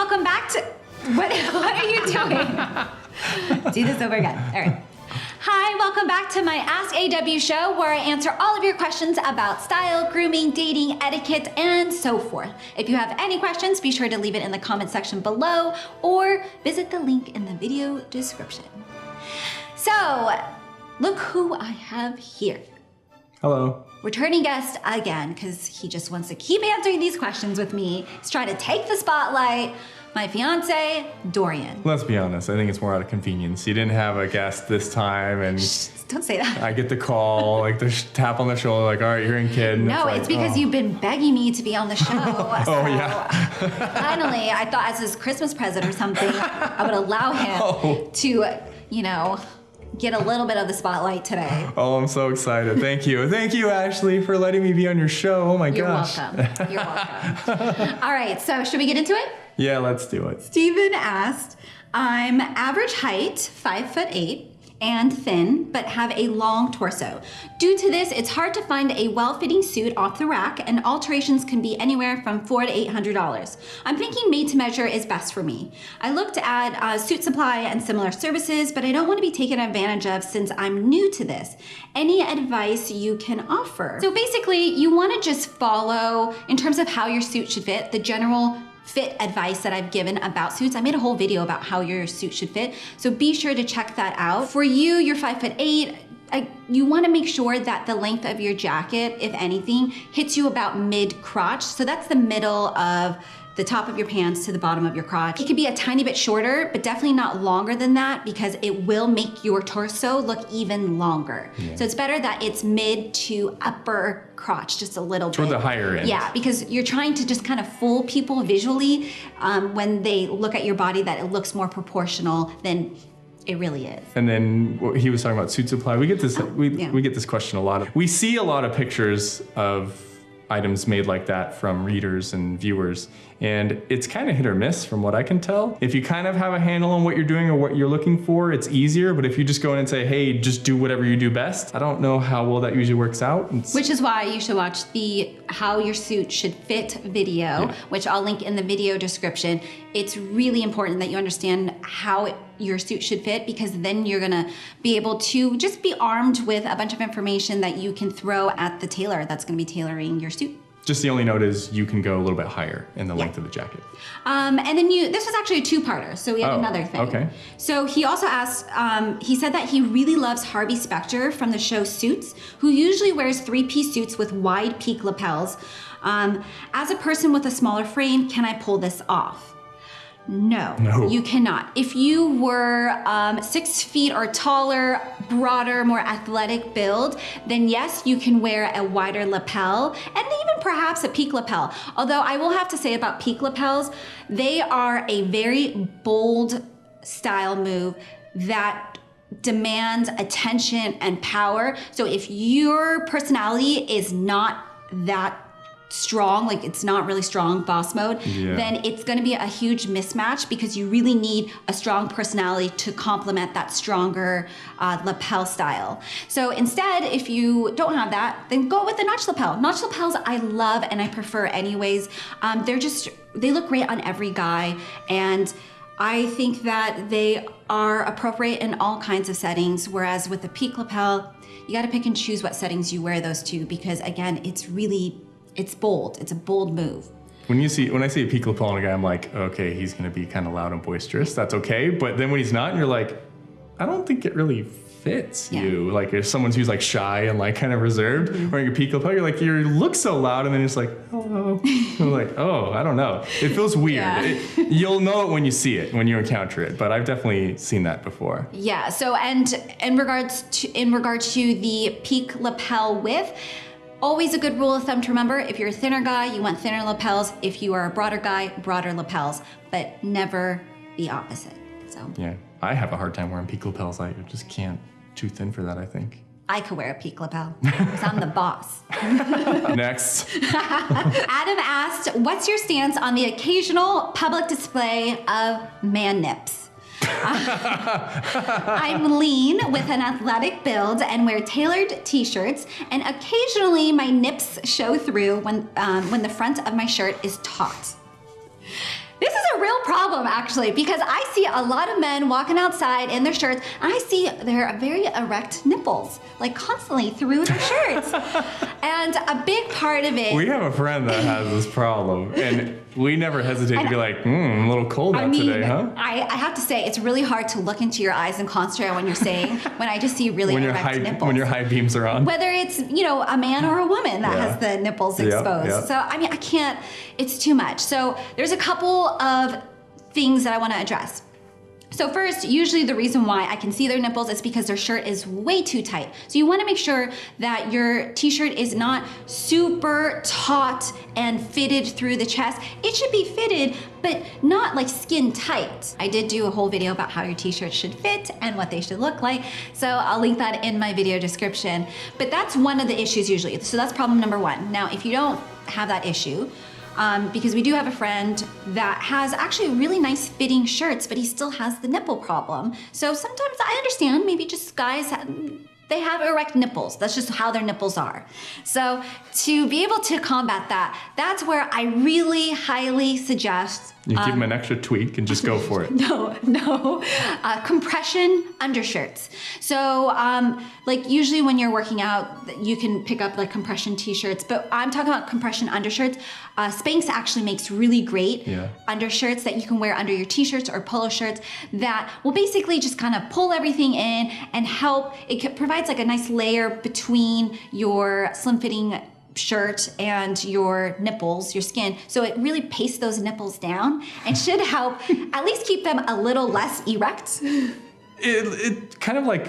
welcome back to, what are you doing? Do this over again. All right. Hi, welcome back to my AskAW show where I answer all of your questions about style, grooming, dating, etiquette, and so forth. If you have any questions, be sure to leave it in the comment section below or visit the link in the video description. So, look who I have here. Hello. Returning guest again, because he just wants to keep answering these questions with me. He's trying to take the spotlight. My fiance, Dorian. Let's be honest, I think it's more out of convenience. You didn't have a guest this time and Shh, don't say that. I get the call, like the tap on the shoulder, like, all right, you're in, kid. And No, it's because you've been begging me to be on the show. Oh, yeah. Finally, I thought as his Christmas present or something, I would allow him to, you know, get a little bit of the spotlight today. Oh, I'm so excited. Thank you. Thank you, Ashley, for letting me be on your show. Oh my gosh. You're welcome. You're welcome. All right, so should we get into it? Yeah, let's do it. Steven asked, I'm average height, 5'8", and thin, but have a long torso. Due to this, it's hard to find a well-fitting suit off the rack, and alterations can be anywhere from $400 to $800. I'm thinking made to measure is best for me. I looked at Suit Supply and similar services, but I don't want to be taken advantage of since I'm new to this. Any advice you can offer? So basically, you want to just follow, in terms of how your suit should fit, the general fit advice that I've given about suits. I made a whole video about how your suit should fit, so be sure to check that out. For you, you're 5'8", you want to make sure that the length of your jacket, if anything, hits you about mid-crotch. So that's the middle of the top of your pants to the bottom of your crotch. It could be a tiny bit shorter, but definitely not longer than that because it will make your torso look even longer. Yeah. So it's better that it's mid to upper crotch, just a little bit. Toward the higher end. Yeah, because you're trying to just kind of fool people visually when they look at your body that it looks more proportional than it really is. And then what he was talking about Suit Supply. We get this we get this question a lot. We see a lot of pictures of items made like that from readers and viewers, and it's kind of hit or miss from what I can tell. If you kind of have a handle on what you're doing or what you're looking for, it's easier, but if you just go in and say, hey, just do whatever you do best, I don't know how well that usually works out. Which is why you should watch the How Your Suit Should Fit video, which I'll link in the video description. It's really important that you understand how your suit should fit, because then you're gonna be able to just be armed with a bunch of information that you can throw at the tailor that's gonna be tailoring your suit. Just the only note is you can go a little bit higher in the length of the jacket. And then this was actually a two-parter, so we had another thing. Okay. So he also asked, he said that he really loves Harvey Specter from the show Suits, who usually wears three-piece suits with wide peak lapels. As a person with a smaller frame, can I pull this off? No, you cannot. If you were 6 feet or taller, broader, more athletic build, then yes, you can wear a wider lapel and even perhaps a peak lapel. Although I will have to say about peak lapels, they are a very bold style move that demands attention and power. So if your personality is not that strong, like it's not really strong boss mode, then it's going to be a huge mismatch because you really need a strong personality to complement that stronger lapel style. So instead, if you don't have that, then go with the notch lapel. Notch lapels I love and I prefer anyways. They look great on every guy, and I think that they are appropriate in all kinds of settings, whereas with the peak lapel, you got to pick and choose what settings you wear those to, because again, it's bold. It's a bold move. When I see a peak lapel on a guy, I'm like, okay, he's gonna be kind of loud and boisterous. That's okay. But then when he's not, you're like, I don't think it really fits you. Like if someone who's like shy and like kind of reserved wearing a peak lapel, you're like, you look so loud, and then it's like, hello. I'm like, oh, I don't know. It feels weird. You'll know it when you see it, when you encounter it. But I've definitely seen that before. Yeah. So, and in regards to the peak lapel width, always a good rule of thumb to remember: if you're a thinner guy, you want thinner lapels. If you are a broader guy, broader lapels, but never the opposite. So yeah, I have a hard time wearing peak lapels. I just can't. Too thin for that, I think. I could wear a peak lapel because I'm the boss. Next. Adam asked, what's your stance on the occasional public display of man nips? I'm lean with an athletic build and wear tailored t-shirts, and occasionally my nips show through when the front of my shirt is taut. This is a real problem, actually, because I see a lot of men walking outside in their shirts, and I see their very erect nipples, like constantly through their shirts. And a big part of it... We have a friend that has this problem, and we never hesitate to be like, a little cold out today, huh? I have to say, it's really hard to look into your eyes and concentrate on what you're saying when I just see really erect nipples. When your high beams are on. Whether it's, a man or a woman that has the nipples exposed. Yep. So, I mean, I can't, it's too much. So there's a couple of things that I want to address. So first, usually the reason why I can see their nipples is because their shirt is way too tight. So you want to make sure that your t-shirt is not super taut and fitted through the chest. It should be fitted, but not like skin tight. I did do a whole video about how your t-shirt should fit and what they should look like. So I'll link that in my video description. But that's one of the issues usually. So that's problem number one. Now, if you don't have that issue, because we do have a friend that has actually really nice fitting shirts, but he still has the nipple problem. So sometimes I understand, maybe just guys, they have erect nipples. That's just how their nipples are. So to be able to combat that, that's where I really highly suggest you give them an extra tweak and just go for it. No. Compression undershirts. So like usually when you're working out, you can pick up like compression t-shirts, but I'm talking about compression undershirts. Spanx actually makes really great undershirts that you can wear under your t-shirts or polo shirts that will basically just kind of pull everything in and help. It provides like a nice layer between your slim fitting shirt and your nipples, your skin. So it really pastes those nipples down and should help at least keep them a little less erect. It kind of like,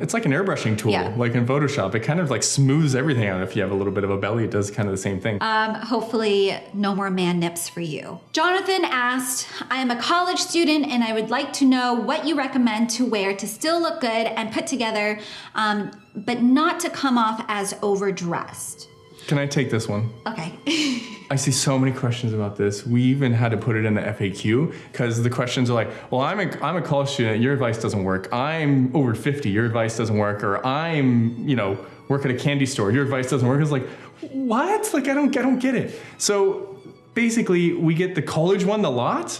it's like an airbrushing tool, like in Photoshop. It kind of like smooths everything out. If you have a little bit of a belly, it does kind of the same thing. Hopefully no more man nips for you. Jonathan asked, I am a college student and I would like to know what you recommend to wear to still look good and put together, but not to come off as overdressed. Can I take this one? Okay. I see so many questions about this. We even had to put it in the FAQ because the questions are like, well, I'm a college student, your advice doesn't work. I'm over 50, your advice doesn't work. Or I'm, work at a candy store, your advice doesn't work. It's like, what? Like, I don't get it. So basically we get the college one, the lot.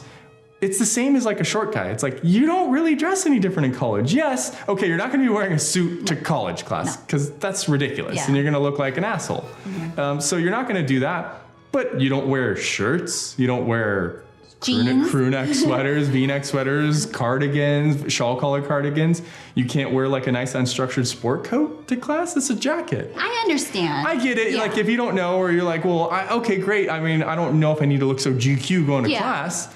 It's the same as like a short guy. It's like, you don't really dress any different in college. Yes, okay, you're not gonna be wearing a suit to college class because that's ridiculous and you're gonna look like an asshole. Mm-hmm. So you're not gonna do that, but you don't wear shirts, you don't wear crew neck sweaters, V-neck sweaters, cardigans, shawl collar cardigans. You can't wear like a nice unstructured sport coat to class. It's a jacket. I understand. I get it. Like if you don't know or you're like, well, okay, great. I mean, I don't know if I need to look so GQ going to class.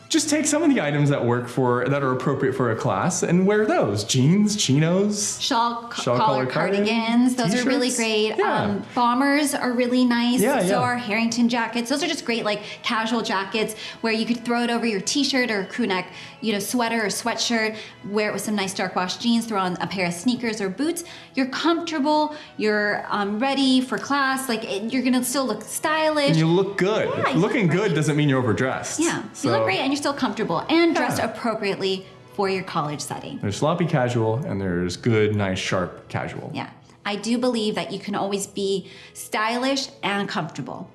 Just take some of the items that that are appropriate for a class and wear those. Jeans, chinos, shawl collar cardigans. Those are really great. Yeah. Bombers are really nice. So are Harrington jackets. Those are just great, like casual jackets where you could throw it over your t-shirt or crew neck, sweater or sweatshirt, wear it with some nice dark wash jeans, throw on a pair of sneakers or boots. You're comfortable. You're ready for class. You're gonna still look stylish. And you look good. Yeah, looking good doesn't mean you're overdressed. Yeah, you look great and you're still comfortable and dressed appropriately for your college setting. There's sloppy casual and there's good, nice, sharp casual. Yeah, I do believe that you can always be stylish and comfortable.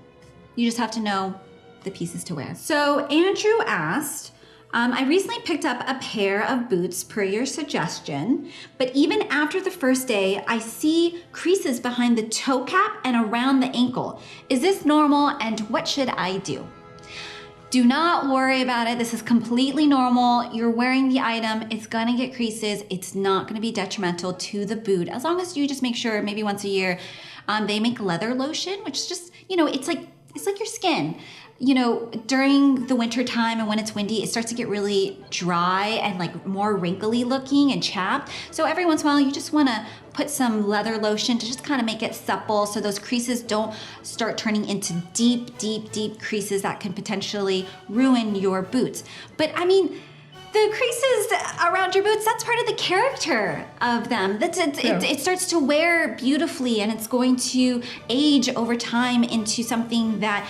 You just have to know the pieces to wear. So Andrew asked, I recently picked up a pair of boots per your suggestion, but even after the first day, I see creases behind the toe cap and around the ankle. Is this normal and what should I do? Do not worry about it. This is completely normal. You're wearing the item. It's gonna get creases. It's not gonna be detrimental to the boot. As long as you just make sure maybe once a year, they make leather lotion, which is just, it's like your skin. During the winter time and when it's windy, it starts to get really dry and like more wrinkly looking and chapped. So every once in a while, you just wanna put some leather lotion to just kind of make it supple so those creases don't start turning into deep, deep, deep creases that can potentially ruin your boots. But I mean, the creases around your boots, that's part of the character of them. It starts to wear beautifully and it's going to age over time into something that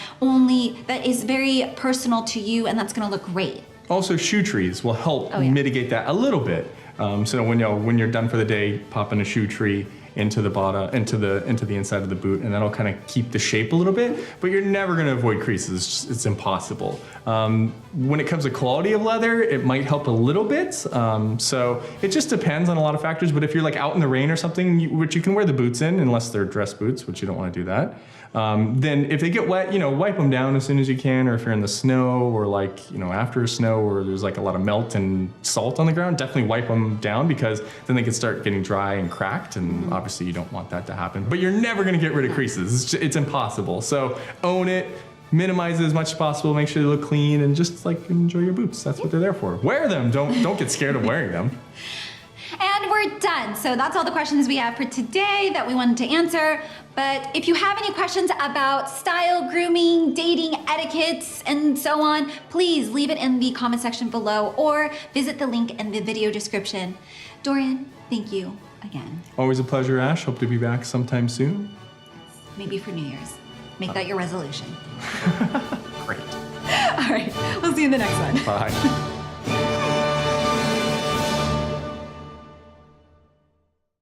is very personal to you and that's gonna look great. Also, shoe trees will help mitigate that a little bit. So when you're done for the day, pop in a shoe tree into the bottom, into the inside of the boot, and that'll kind of keep the shape a little bit. But you're never going to avoid creases. It's impossible. When it comes to quality of leather, it might help a little bit. So it just depends on a lot of factors. But if you're like out in the rain or something, which you can wear the boots in, unless they're dress boots, which you don't want to do that. Then if they get wet, wipe them down as soon as you can. Or if you're in the snow, or like, after snow, or there's like a lot of melt and salt on the ground, definitely wipe them down, because then they can start getting dry and cracked. And obviously you don't want that to happen. But you're never going to get rid of creases. It's impossible. So own it. Minimize it as much as possible. Make sure they look clean, and just like enjoy your boots. That's what they're there for. Wear them. Don't get scared of wearing them. And we're done. So that's all the questions we have for today that we wanted to answer. But if you have any questions about style, grooming, dating etiquettes, and so on, please leave it in the comment section below, or visit the link in the video description. Dorian, thank you again. Always a pleasure, Ash. Hope to be back sometime soon. Maybe for New Year's. Make that your resolution. Great. All right, we'll see you in the next one. Bye.